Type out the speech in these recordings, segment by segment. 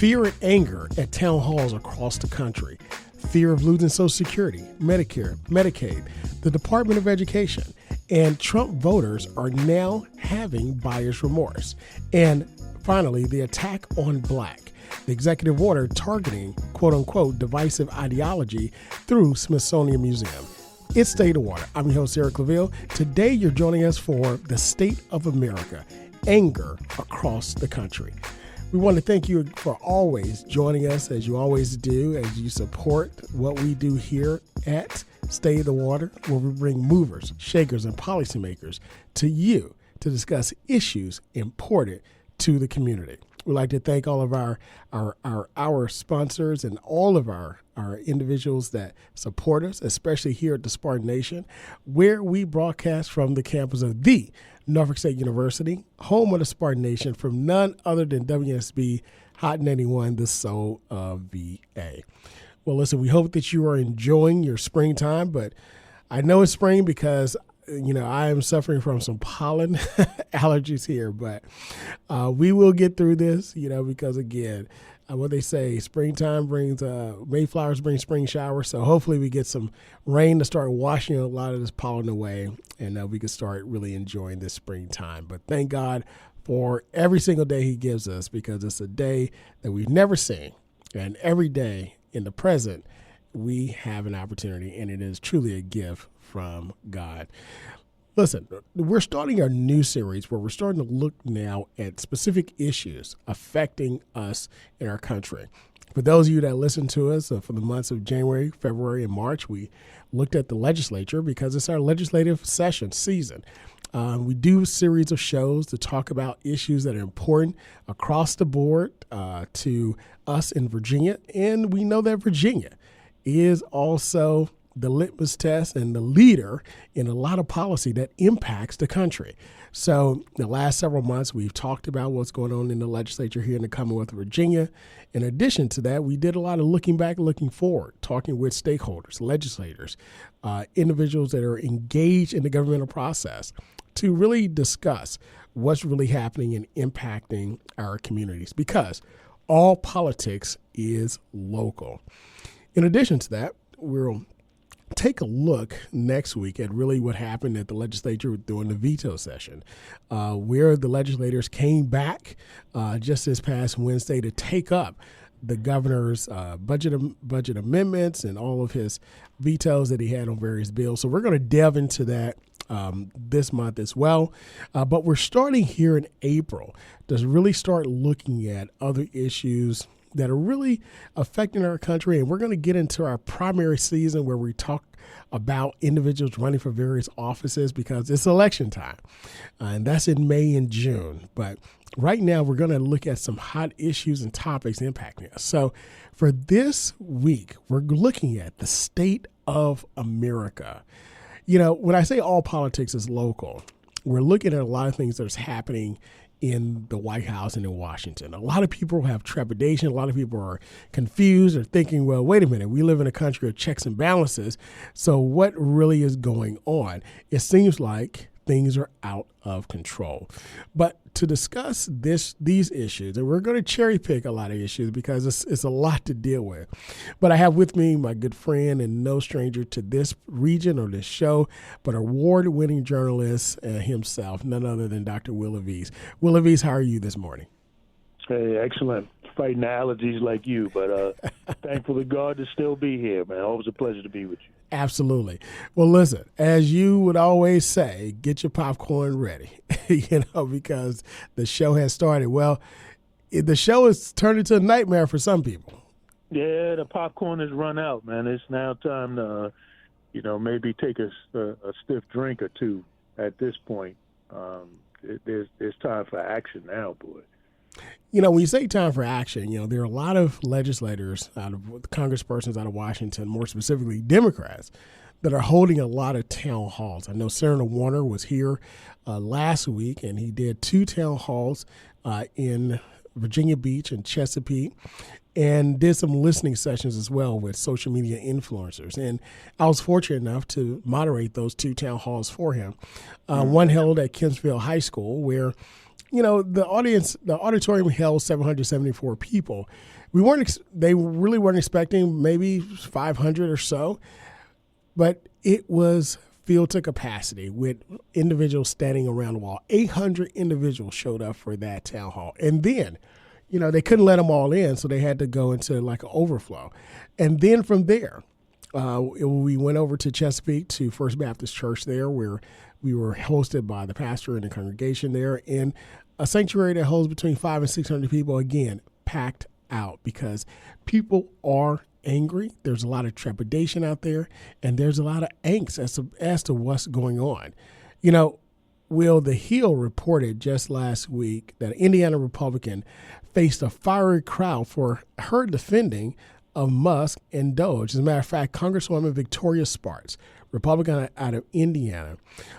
Fear and anger at town halls across the country. Fear of losing Social Security, Medicare, Medicaid, the Department of Education, and Trump voters are now having buyer's remorse. And finally, the attack on black, the executive order targeting quote-unquote divisive ideology through Smithsonian Museum. It's State of Water. I'm your host, Eric LaVille. Today, you're joining us for the State of America, anger across the country. We want to thank you for always joining us, as you always do, as you support what we do here at State of the Water, where we bring movers, shakers, and policymakers to you to discuss issues important to the community. We'd like to thank all of our sponsors and all of our individuals that support us, especially here at the Spartan Nation, where we broadcast from the campus of the Norfolk State University, home of the Spartan Nation, from none other than WSB Hot 91, the soul of VA. Well, listen, we hope that you are enjoying your springtime, but I know it's spring because I am suffering from some pollen allergies here, but we will get through this, because again, what they say, springtime brings, Mayflowers bring spring showers. So hopefully we get some rain to start washing a lot of this pollen away, and we can start really enjoying this springtime. But thank God for every single day he gives us, because it's a day that we've never seen. And every day in the present, we have an opportunity, and it is truly a gift from God. Listen, we're starting our new series where we're starting to look now at specific issues affecting us in our country. For those of you that listen to us for the months of January, February, and March, we looked at the legislature because it's our legislative session season. We do a series of shows to talk about issues that are important across the board to us in Virginia. And we know that Virginia is also the litmus test and the leader in a lot of policy that impacts the country. So the last several months, we've talked about what's going on in the legislature here in the Commonwealth of Virginia. In addition to that, we did a lot of looking back, looking forward, talking with stakeholders, legislators, individuals that are engaged in the governmental process to really discuss what's really happening and impacting our communities, because all politics is local. In addition to that, we'll take a look next week at really what happened at the legislature during the veto session, where the legislators came back just this past Wednesday to take up the governor's budget amendments and all of his vetoes that he had on various bills. So we're going to delve into that this month as well. But we're starting here in April to really start looking at other issues that are really affecting our country. And we're going to get into our primary season where we talk about individuals running for various offices, because it's election time. And that's in May and June. But right now, we're going to look at some hot issues and topics impacting us. So for this week, we're looking at the state of America. When I say all politics is local, we're looking at a lot of things that's happening in the White House and in Washington. A lot of people have trepidation. A lot of people are confused or thinking, well, wait a minute, we live in a country of checks and balances. So what really is going on? It seems like things are out of control. But to discuss these issues, and we're going to cherry pick a lot of issues because it's a lot to deal with. But I have with me my good friend and no stranger to this region or this show, but award-winning journalist himself, none other than Dr. LaVeist. LaVeist, how are you this morning? Hey, excellent. Fighting allergies like you, but thankful to God to still be here, man. Always a pleasure to be with you. Absolutely. Well, listen, as you would always say, get your popcorn ready, because the show has started. Well, the show has turned into a nightmare for some people. Yeah, the popcorn has run out, man. It's now time to, maybe take a stiff drink or two at this point. There's time for action now, boy. When you say time for action, there are a lot of legislators congresspersons out of Washington, more specifically Democrats, that are holding a lot of town halls. I know Senator Warner was here last week, and he did 2 town halls in Virginia Beach and Chesapeake, and did some listening sessions as well with social media influencers. And I was fortunate enough to moderate those 2 town halls for him. One held at Kempsville High School, where the auditorium held 774 people. They really weren't expecting maybe 500 or so, but it was filled to capacity with individuals standing around the wall. 800 individuals showed up for that town hall. And then, they couldn't let them all in, so they had to go into like an overflow. And then from there, we went over to Chesapeake to First Baptist Church there, where we were hosted by the pastor and the congregation there, in a sanctuary that holds between 500 and 600 people, again, packed out because people are angry. There's a lot of trepidation out there, and there's a lot of angst as to what's going on. Will the Hill reported just last week that an Indiana Republican faced a fiery crowd for her defending of Musk and Doge. As a matter of fact, Congresswoman Victoria Sparks, Republican out of Indiana,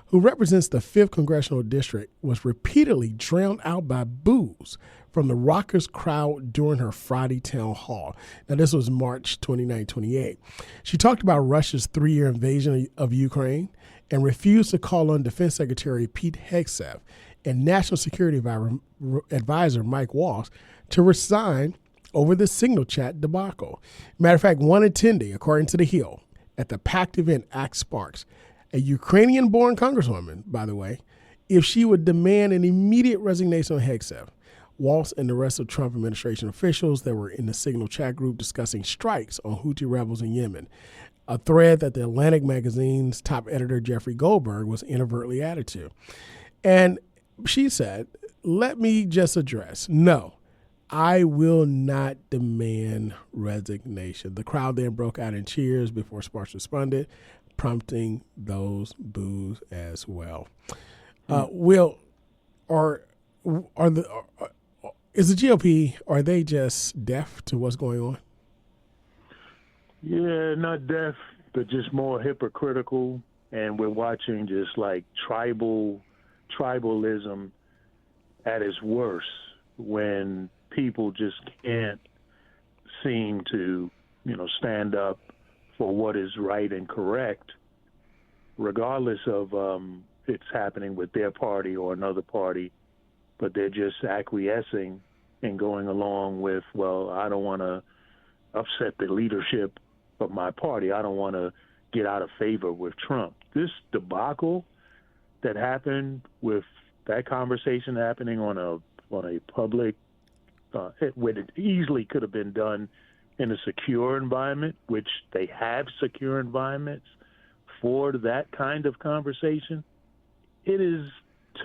who represents the 5th Congressional District, was repeatedly drowned out by boos from the raucous crowd during her Friday town hall. Now, this was March 29, 28. She talked about Russia's 3-year invasion of Ukraine and refused to call on Defense Secretary Pete Hegseth and National Security Advisor Mike Waltz to resign over the signal chat debacle. Matter of fact, one attendee, according to The Hill, at the packed event asked Sparks, a Ukrainian-born congresswoman, by the way, if she would demand an immediate resignation of Hegseth. Waltz and the rest of Trump administration officials that were in the signal chat group discussing strikes on Houthi rebels in Yemen, a thread that the Atlantic magazine's top editor Jeffrey Goldberg was inadvertently added to. And she said, let me just address, no, I will not demand resignation. The crowd then broke out in cheers before Sparks responded, prompting those boos as well. Will, is the GOP, are they just deaf to what's going on? Yeah, not deaf, but just more hypocritical. And we're watching just like tribalism at its worst, when people just can't seem to, stand up for what is right and correct, regardless of it's happening with their party or another party, but they're just acquiescing and going along with, well, I don't want to upset the leadership of my party. I don't want to get out of favor with Trump. This debacle that happened with that conversation happening on a public, when it easily could have been done in a secure environment, which they have secure environments for that kind of conversation, it is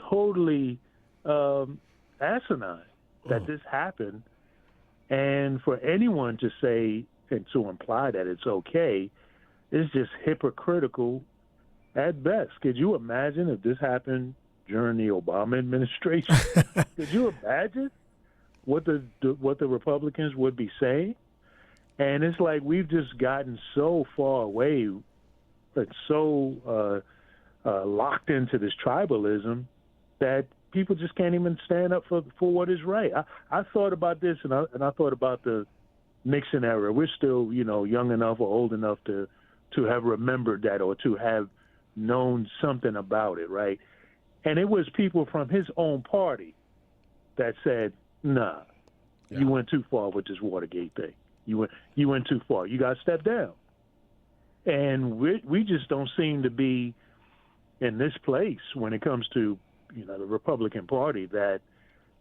totally asinine that this happened. And for anyone to say and to imply that it's okay is just hypocritical at best. Could you imagine if this happened during the Obama administration? Could you imagine what the Republicans would be saying? And it's like we've just gotten so far away and so locked into this tribalism that people just can't even stand up for what is right. I thought about this, and I thought about the Nixon era. We're still, young enough or old enough to have remembered that or to have known something about it, right? And it was people from his own party that said, nah, you went too far with this Watergate thing. You went too far. You got to step down. And we just don't seem to be in this place when it comes to, the Republican Party, that,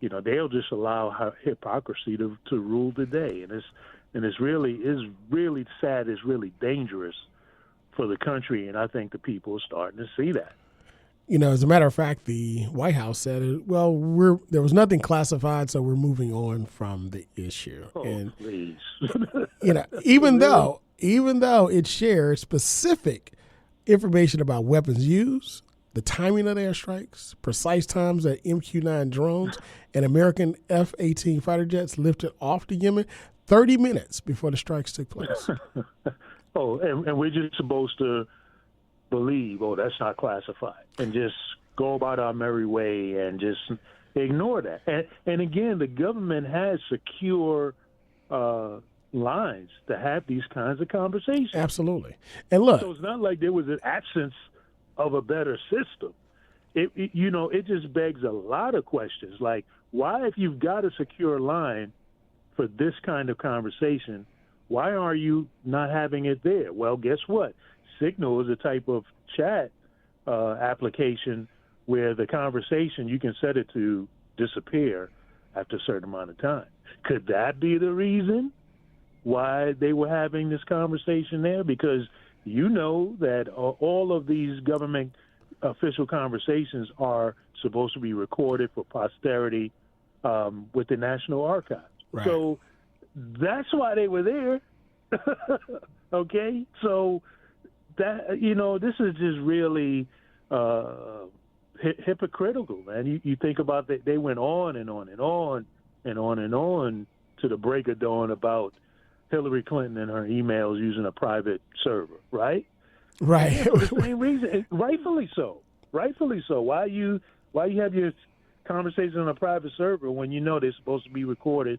they'll just allow hypocrisy to rule the day. And it's really sad. It's really dangerous for the country. And I think the people are starting to see that. As a matter of fact, the White House said, well, there was nothing classified, so we're moving on from the issue. Oh, and, please. Even though it shares specific information about weapons used, the timing of their strikes, precise times that MQ-9 drones and American F-18 fighter jets lifted off the Yemen 30 minutes before the strikes took place. And we're just supposed to believe, that's not classified, and just go about our merry way and just ignore that. And again, the government has secure lines to have these kinds of conversations. Absolutely. And look, so it's not like there was an absence of a better system. it just begs a lot of questions. Like, why, if you've got a secure line for this kind of conversation, why are you not having it there? Well, guess what? Signal is a type of chat application where the conversation, you can set it to disappear after a certain amount of time. Could that be the reason why they were having this conversation there? Because you know that all of these government official conversations are supposed to be recorded for posterity with the National Archives. Right. So that's why they were there. Okay? So that, this is just really hypocritical, man. You think about that. They went on and on and on and on and on to the break of dawn about Hillary Clinton and her emails using a private server, right? Right. For the same reason, rightfully so. Rightfully so. Why you have your conversation on a private server when you know they're supposed to be recorded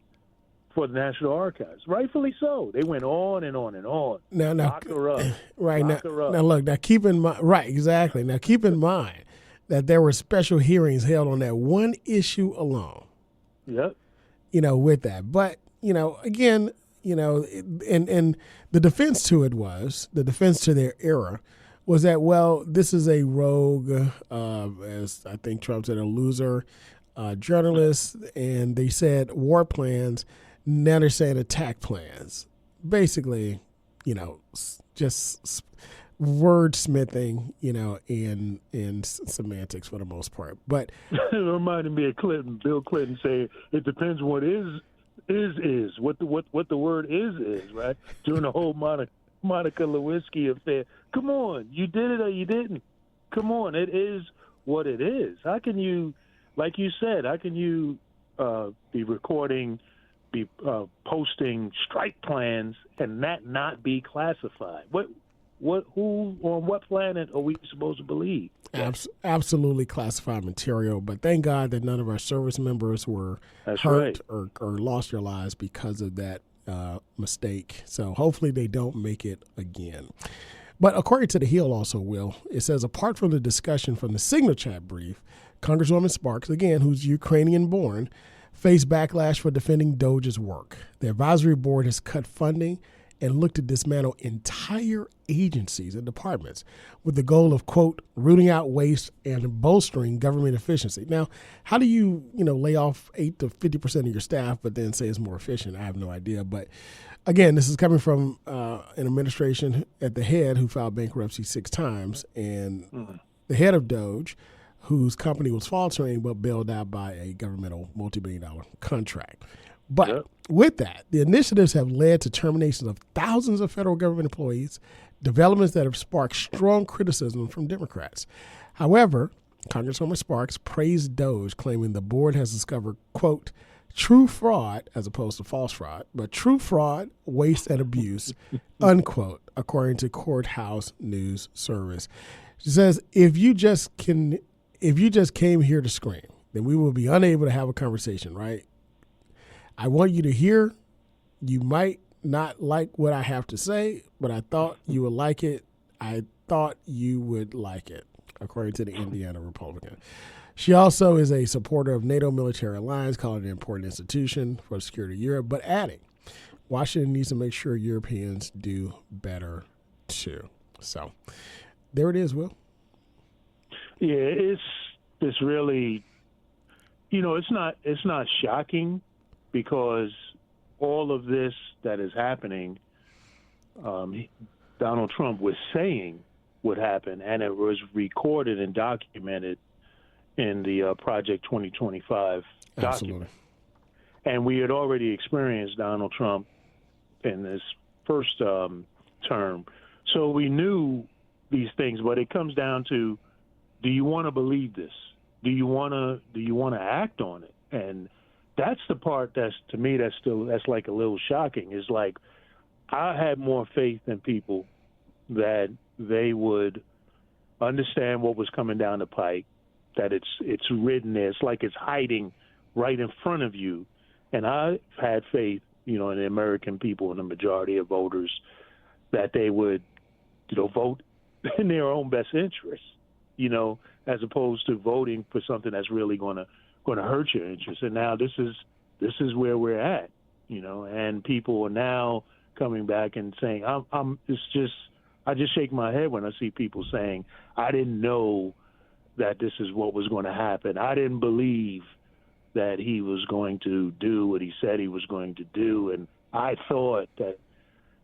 for the National Archives? Rightfully so. They went on and on and on. Now, Lock her up. Right. Lock her up. Now, look, now keep in mind, right, exactly. Now, keep in mind that there were special hearings held on that one issue alone. Yep. With that. But, again, and the defense to their error was that, well, this is a rogue, as I think Trump said, a loser journalist, and they said war plans. Now they're saying attack plans. Basically, just wordsmithing, in semantics for the most part. But it reminded me of Clinton, Bill Clinton saying it depends what is what the word is, right? During the whole Monica Lewinsky affair. Come on, you did it or you didn't. Come on, it is what it is. How can you, like you said, be recording, be posting strike plans and that not be classified? Who on what planet are we supposed to believe? Absolutely classified material, but thank God that none of our service members were hurt or lost their lives because of that mistake. So hopefully they don't make it again. But according to the Hill also, Will, it says, apart from the discussion from the Signal chat brief, Congresswoman Sparks, again, who's Ukrainian-born, faced backlash for defending Doge's work. The advisory board has cut funding and looked to dismantle entire agencies and departments with the goal of, quote, rooting out waste and bolstering government efficiency. Now, how do you, lay off 8 to 50% of your staff, but then say it's more efficient? I have no idea. But again, this is coming from an administration at the head who filed bankruptcy 6 times, and the head of Doge, whose company was faltering but bailed out by a governmental multi-billion-dollar contract. But with that, the initiatives have led to terminations of thousands of federal government employees, developments that have sparked strong criticism from Democrats. However, Congresswoman Sparks praised Doge, claiming the board has discovered, quote, true fraud, as opposed to false fraud, but true fraud, waste, and abuse, unquote, according to Courthouse News Service. She says, if you just came here to scream, then we will be unable to have a conversation, right? I want you to hear. You might not like what I have to say, but I thought you would like it. I thought you would like it, according to the Indiana Republican. She also is a supporter of NATO military alliance, calling it an important institution for the security of Europe, but adding, Washington needs to make sure Europeans do better too. So there it is, Will. Yeah, it's really, it's not shocking, because all of this that is happening, Donald Trump was saying would happen, and it was recorded and documented in the Project 2025 document. Absolutely. And we had already experienced Donald Trump in his first term. So we knew these things, but it comes down to, do you want to believe this? Do you want to act on it? And that's the part that's like a little shocking. Is like, I had more faith in people that they would understand what was coming down the pike, that it's written there. It's like it's hiding right in front of you. And I had faith, in the American people and the majority of voters, that they would, vote in their own best interest, as opposed to voting for something that's really going to hurt your interests. And now this is where we're at, and people are now coming back and saying, I just shake my head when I see people saying, I didn't know that this is what was going to happen. I didn't believe that he was going to do what he said he was going to do. And I thought that,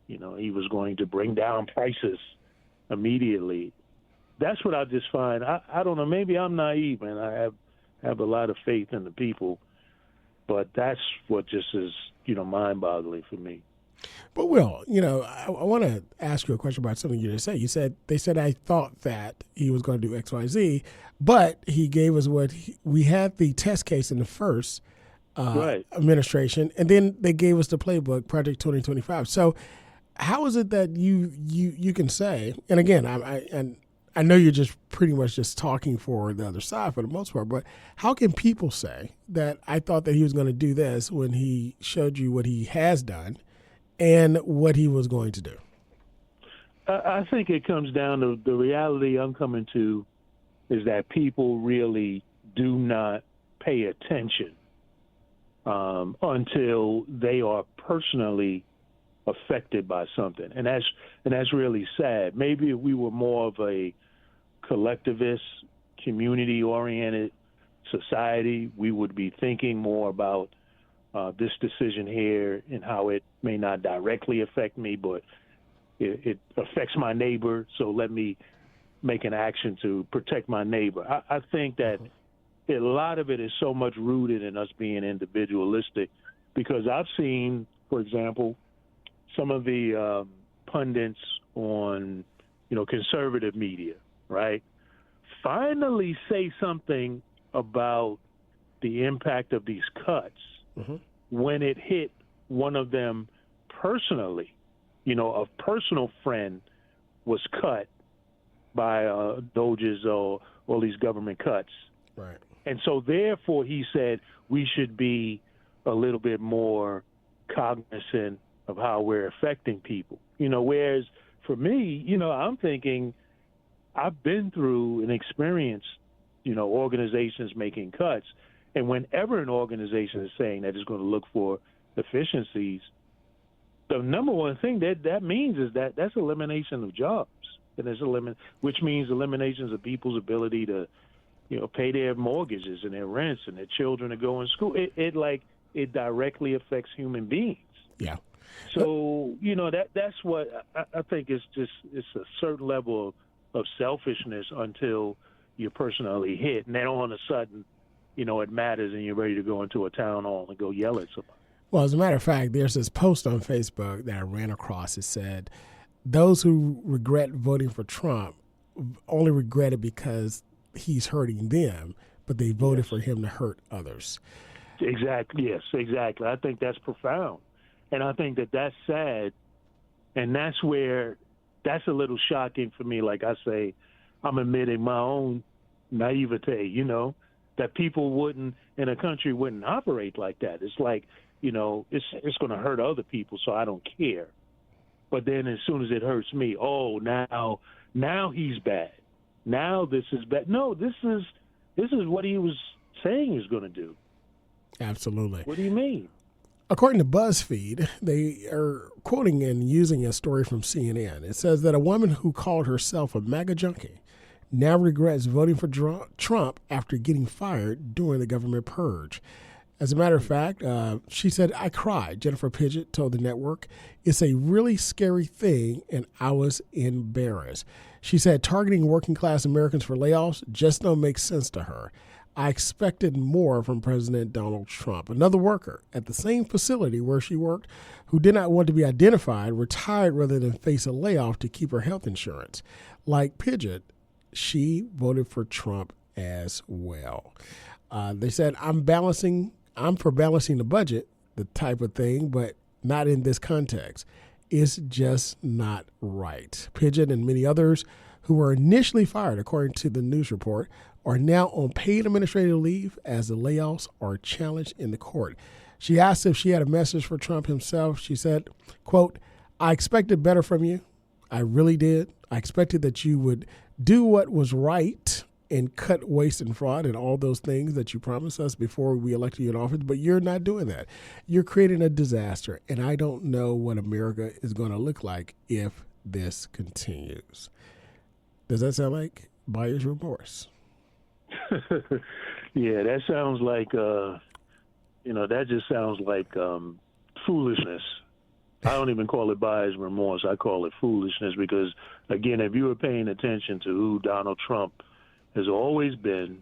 he was going to bring down prices immediately. That's what I just find. I don't know. Maybe I'm naive, and I have a lot of faith in the people, but that's what just is, mind-boggling for me. But Will, I want to ask you a question about something you just said. They said I thought that he was going to do X, Y, Z, but he gave us we had the test case in the first administration, and then they gave us the playbook, Project 2025. So how is it that you can say? And again, I know you're just pretty much just talking for the other side for the most part, but how can people say that I thought that he was going to do this when he showed you what he has done and what he was going to do? I think it comes down to the reality I'm coming to is that people really do not pay attention until they are personally affected by something. And that's really sad. Maybe if we were more of a collectivist, community-oriented society, we would be thinking more about this decision here and how it may not directly affect me, but it affects my neighbor, so let me make an action to protect my neighbor. I think that a lot of it is so much rooted in us being individualistic, because I've seen, for example, some of the pundits on, conservative media, right, finally say something about the impact of these cuts when it hit one of them personally. A personal friend was cut by Doges or all these government cuts. Right. And so therefore he said we should be a little bit more cognizant of how we're affecting people. Whereas for me, I'm thinking I've been through and experienced, organizations making cuts. And whenever an organization is saying that it's going to look for efficiencies, the number one thing that means is that's elimination of jobs, and which means eliminations of people's ability to, pay their mortgages and their rents and their children to go in school. It directly affects human beings. Yeah. So that's what I think is it's a certain level of selfishness until you're personally hit, and then all of a sudden, it matters, and you're ready to go into a town hall and go yell at somebody. Well, as a matter of fact, there's this post on Facebook that I ran across. It said, those who regret voting for Trump only regret it because he's hurting them, but they voted for him to hurt others. Exactly. Yes, exactly. I think that's profound. And I think that's sad. And that's a little shocking for me. Like I say, I'm admitting my own naivete, that people in a country wouldn't operate like that. It's like, it's going to hurt other people, so I don't care. But then as soon as it hurts me, now he's bad. Now this is bad. No, this is what he was saying he's going to do. Absolutely. What do you mean? According to BuzzFeed, they are quoting and using a story from CNN. It says that a woman who called herself a MAGA junkie now regrets voting for Trump after getting fired during the government purge. As a matter of fact, she said, I cried. Jennifer Pidgett told the network, it's a really scary thing, and I was embarrassed. She said targeting working class Americans for layoffs just don't make sense to her. I expected more from President Donald Trump. Another worker at the same facility where she worked, who did not want to be identified, retired rather than face a layoff to keep her health insurance. Like Pidgett, she voted for Trump as well. They said, I'm for balancing the budget, the type of thing, but not in this context. It's just not right. Pidgett and many others who were initially fired, according to the news report, are now on paid administrative leave as the layoffs are challenged in the court. She asked if she had a message for Trump himself. She said, quote, I expected better from you. I really did. I expected that you would do what was right and cut waste and fraud and all those things that you promised us before we elected you in office, but you're not doing that. You're creating a disaster, and I don't know what America is going to look like if this continues. Does that sound like buyer's remorse? Yeah, that sounds like, that just sounds like foolishness. I don't even call it buyer's remorse. I call it foolishness because, again, if you were paying attention to who Donald Trump has always been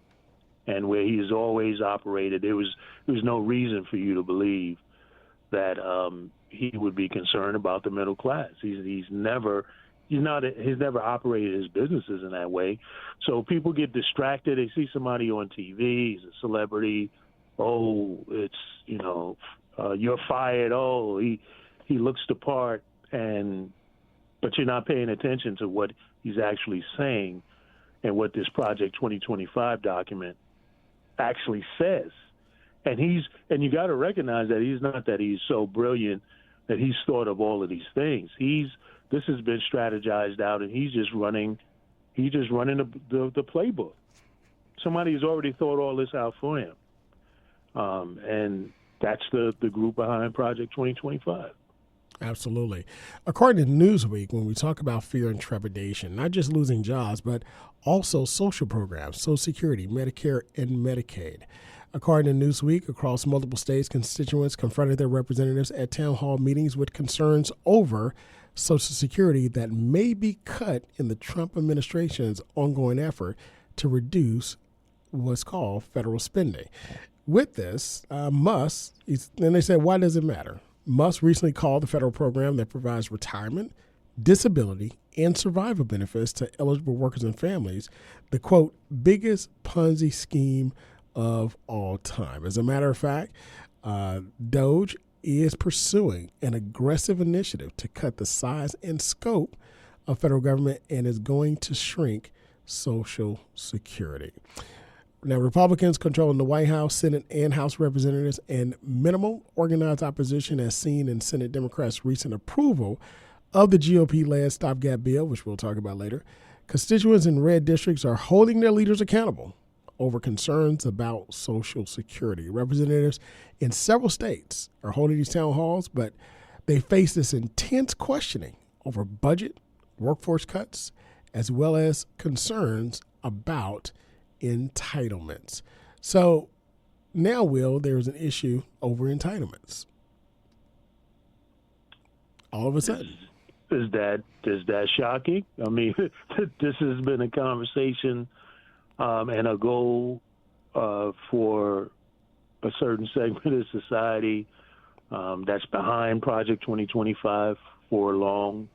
and where he has always operated, there was no reason for you to believe that he would be concerned about the middle class. He's never operated his businesses in that way. So people get distracted. They see somebody on TV, he's a celebrity. Oh, it's, you're fired. Oh, he looks the part, but you're not paying attention to what he's actually saying and what this Project 2025 document actually says. And you got to recognize that he's so brilliant that he's thought of all of these things. This has been strategized out, and he's just running the playbook. Somebody's already thought all this out for him, and that's the group behind Project 2025. Absolutely. According to Newsweek, when we talk about fear and trepidation, not just losing jobs, but also social programs, Social Security, Medicare, and Medicaid. According to Newsweek, across multiple states, constituents confronted their representatives at town hall meetings with concerns over Social Security that may be cut in the Trump administration's ongoing effort to reduce what's called federal spending. With this, Musk, and they said, why does it matter? Musk recently called the federal program that provides retirement, disability, and survival benefits to eligible workers and families the, quote, biggest Ponzi scheme of all time. As a matter of fact, Doge is pursuing an aggressive initiative to cut the size and scope of federal government and is going to shrink Social Security. Now, Republicans controlling the White House, Senate, and House representatives, and minimal organized opposition as seen in Senate Democrats' recent approval of the GOP-led stopgap bill, which we'll talk about later. Constituents in red districts are holding their leaders accountable over concerns about Social Security. Representatives in several states are holding these town halls, but they face this intense questioning over budget, workforce cuts, as well as concerns about entitlements. So now, Will, there's an issue over entitlements. All of a sudden. Is that shocking? I mean, this has been a conversation and a goal for a certain segment of society that's behind Project 2025 for a long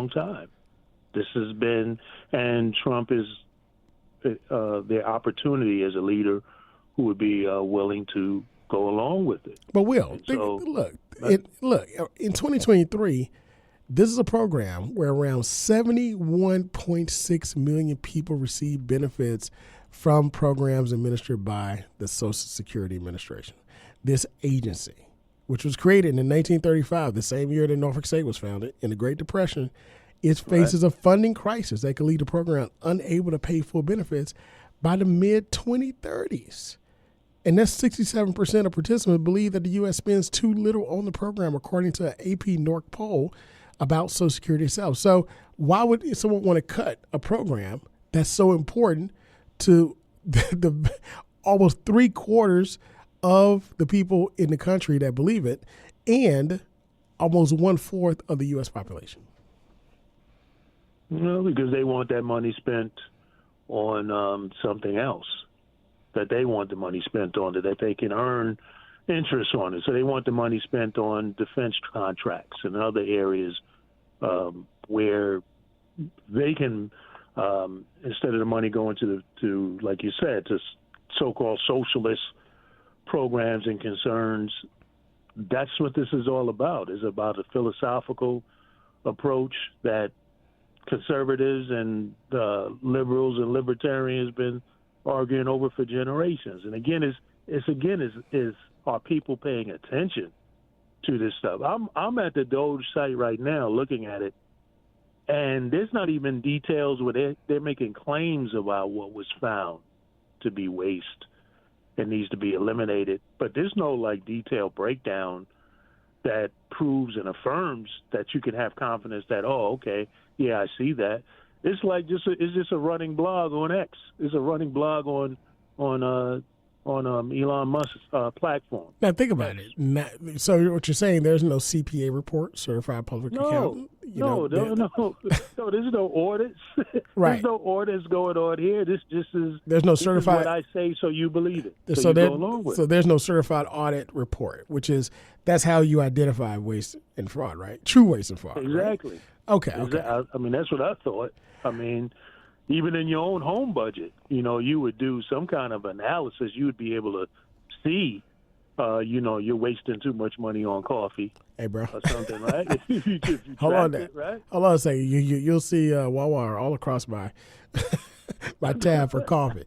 time. This has been, and Trump is their opportunity as a leader who would be willing to go along with it. But Will, look, in 2023, this is a program where around 71.6 million people receive benefits from programs administered by the Social Security Administration. This agency, which was created in 1935, the same year that Norfolk State was founded, in the Great Depression, it faces a funding crisis that could lead to programs unable to pay full benefits by the mid-2030s. And that's 67% of participants believe that the U.S. spends too little on the program, according to an AP NORC poll about Social Security itself. So why would someone want to cut a program that's so important to the almost 3/4 of the people in the country that believe it and almost 1/4 of the U.S. population? Well, because they want that money spent on something else that they want the money spent on, that they can earn interest on it. So they want the money spent on defense contracts and other areas where they can, instead of the money going to like you said, to so-called socialist programs and concerns. That's what this is all about. It's about a philosophical approach that conservatives and liberals and libertarians been arguing over for generations. And again, is are people paying attention to this stuff? I'm at the Doge site right now looking at it, And there's not even details where they're making claims about what was found to be waste and needs to be eliminated. But there's no like detailed breakdown that proves and affirms that you can have confidence that, oh, okay, yeah, I see that. It's like it's just a running blog on X. It's a running blog on Elon Musk's platform. Now think about it. So what you're saying? There's no CPA report, certified public accountant. No. There's no audits. Right. There's no audits going on here. This just is. There's no this certified. Is what I say, so you believe it. So you go along with. So there's no certified audit report, that's how you identify waste and fraud, right? True waste and fraud. Exactly. Right? Okay. I mean, that's what I thought. I mean, even in your own home budget, you would do some kind of analysis. You would be able to see, you're wasting too much money on coffee. Hey, bro. Or something, right? if you Hold on, right? Hold on a second. You'll see Wawa all across my my tab for coffee.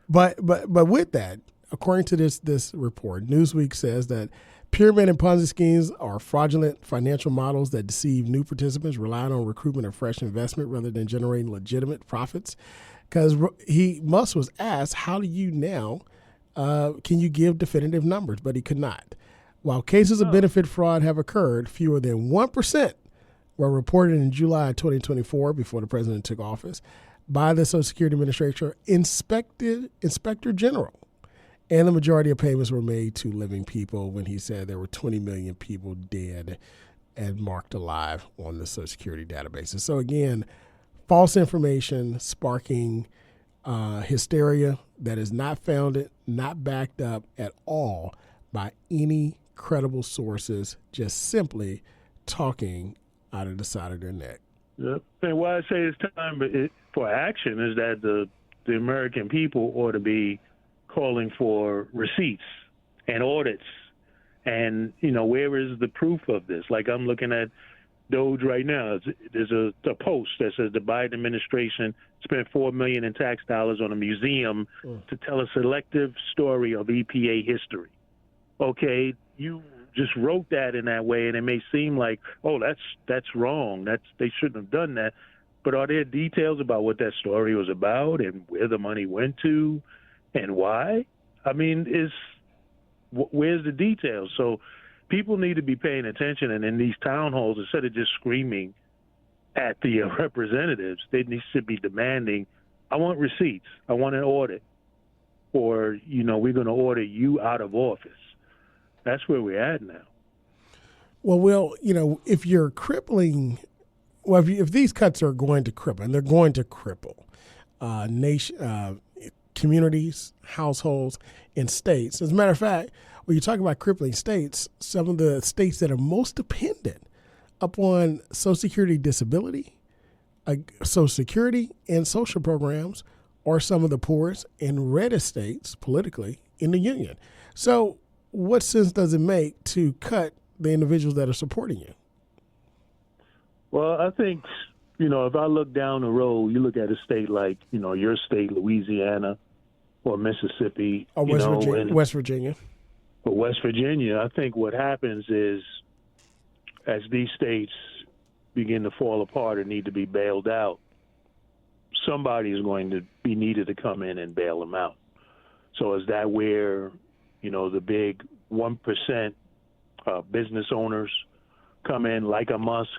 But with that, according to this report, Newsweek says that pyramid and Ponzi schemes are fraudulent financial models that deceive new participants, relying on recruitment of fresh investment rather than generating legitimate profits. Because Musk was asked, how do you now, can you give definitive numbers? But he could not. While cases of benefit fraud have occurred, fewer than 1% were reported in July 2024, before the president took office, by the Social Security Administration Inspector General. And the majority of payments were made to living people, when he said there were 20 million people dead and marked alive on the Social Security databases. So again, false information sparking hysteria that is not founded, not backed up at all by any credible sources, just simply talking out of the side of their neck. Yep. And why I say it's time for action is that the American people ought to be calling for receipts and audits. And, where is the proof of this? Like, I'm looking at Doge right now. There's a post that says the Biden administration spent $4 million in tax dollars on a museum to tell a selective story of EPA history. Okay, you just wrote that in that way, and it may seem like, oh, that's wrong. They shouldn't have done that. But are there details about what that story was about and where the money went to and why? I mean, where's the details? So people need to be paying attention, and in these town halls, instead of just screaming at the representatives, they should be demanding, I want receipts, I want an audit, or, we're going to order you out of office. That's where we're at now. Well, Will, if you're crippling, if these cuts are going to cripple, and they're going to cripple communities, households, and states. As a matter of fact, when you talk about crippling states, some of the states that are most dependent upon Social Security disability, Social Security and social programs are some of the poorest and reddest states politically in the union. So what sense does it make to cut the individuals that are supporting you? Well, I think, if I look down the road, you look at a state like, your state, Louisiana, or Mississippi. Or West Virginia. Or West Virginia, I think what happens is, as these states begin to fall apart and need to be bailed out, somebody is going to be needed to come in and bail them out. So is that where, the big 1% business owners come in, like a Musk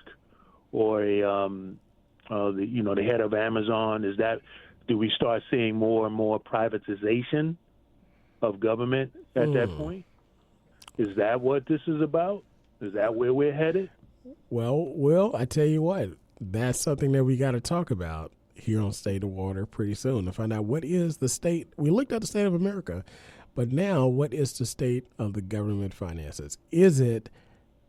or the head of Amazon? Do we start seeing more and more privatization of government at that point? Is that what this is about? Is that where we're headed? Well, Will, I tell you what, that's something that we got to talk about here on State of Water pretty soon to find out what is the state. We looked at the state of America, but now what is the state of the government finances? Is it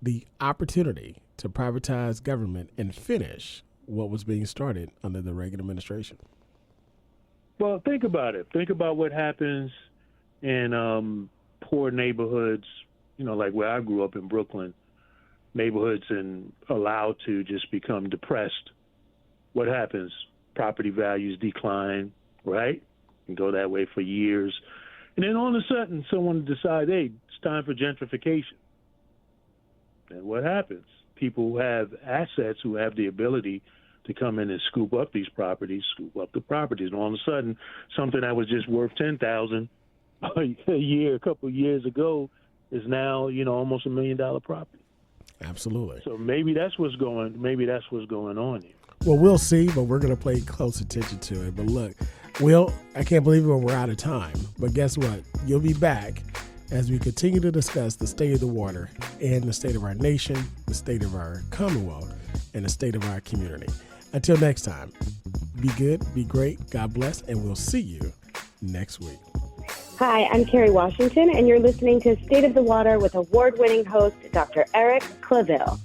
the opportunity to privatize government and finish what was being started under the Reagan administration? Well, think about it. Think about what happens in poor neighborhoods, like where I grew up in Brooklyn, neighborhoods and allowed to just become depressed. What happens? Property values decline, right? And go that way for years. And then all of a sudden, someone decides, hey, it's time for gentrification. And what happens? People who have assets, who have the ability to come in and scoop up the properties. And all of a sudden, something that was just worth $10,000 a year, a couple of years ago, is now, almost $1 million property. Absolutely. So maybe that's what's going on here. Well, we'll see, but we're going to pay close attention to it. But look, Will, I can't believe we're out of time. But guess what? You'll be back as we continue to discuss the state of the water and the state of our nation, the state of our Commonwealth, and the state of our community. Until next time, be good, be great, God bless, and we'll see you next week. Hi, I'm Carrie Washington, and you're listening to State of the Water with award-winning host Dr. Eric Claville.